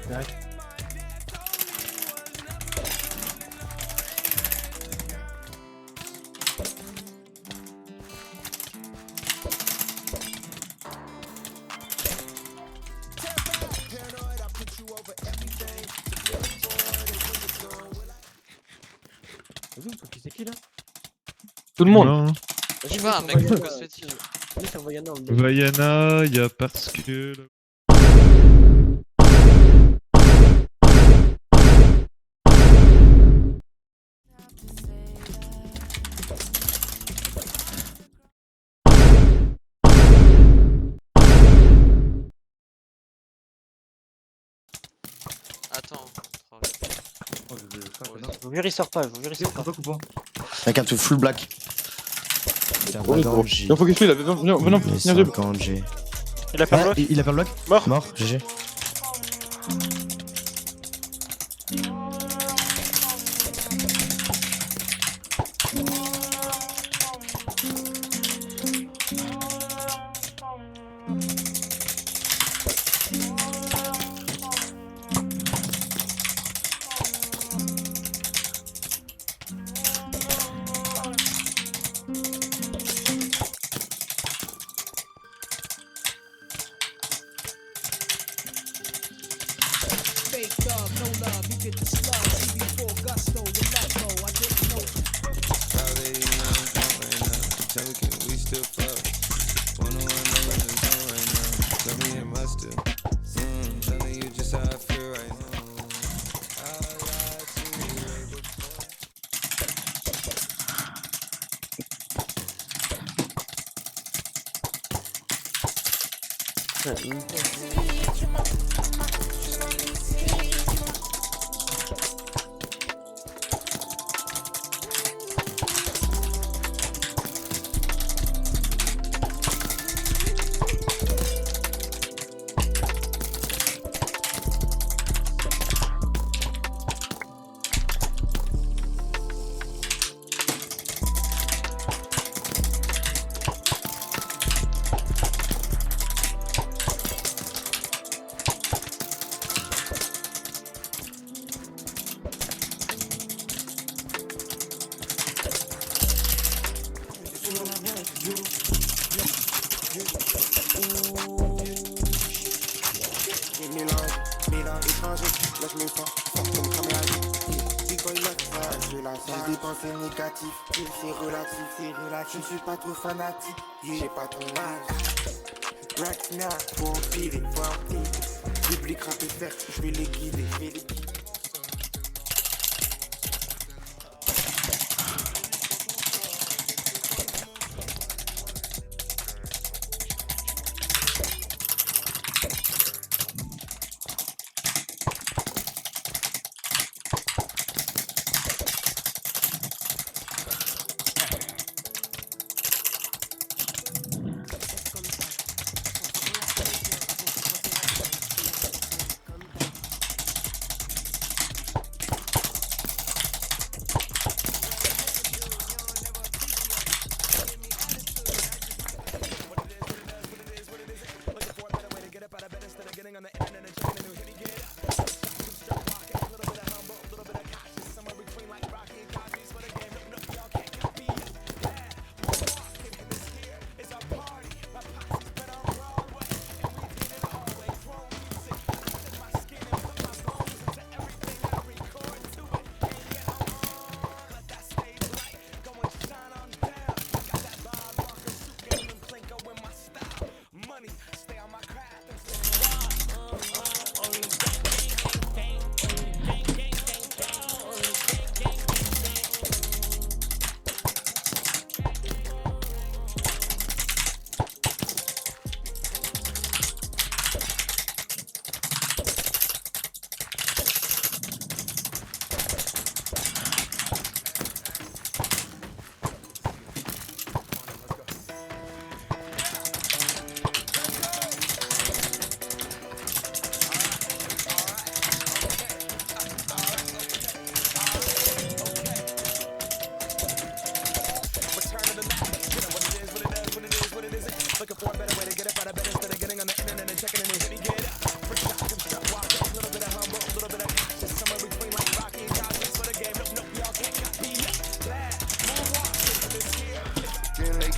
Direct. Vas-y, faut qu'il c'est qui là? Tout le monde. Non. Je sais pas, un mec de cosmétique. Oui, ça va Yana. Vaiana, y'a parce que. Attends. Je vous jure, il sort pas, je vous jure, il sort pas. Avec un truc full black. Oui, bon. Il faut qu'il suive là, venez, Zub. 50 G. Il a fait un bloc. Il a pas le bloc. Mort. Mort, GG. Les pensées négatives, c'est relatif, je ne suis pas trop fanatique, j'ai pas ton âge. Right now, faut empiler, public rap et faire, je vais les guider,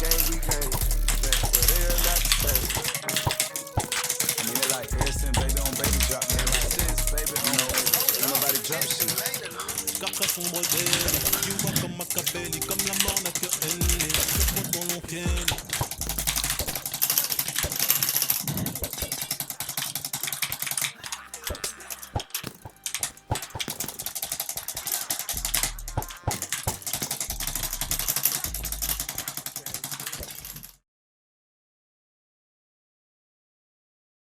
gang, we gang. But they are not the same. I mean, it like ever since baby on baby drop, man. Like since baby on nobody drop shit. Scarpa son modèle, tu vois comme Machiavelli, comme la mort naturelle, les acteurs qu'on l'on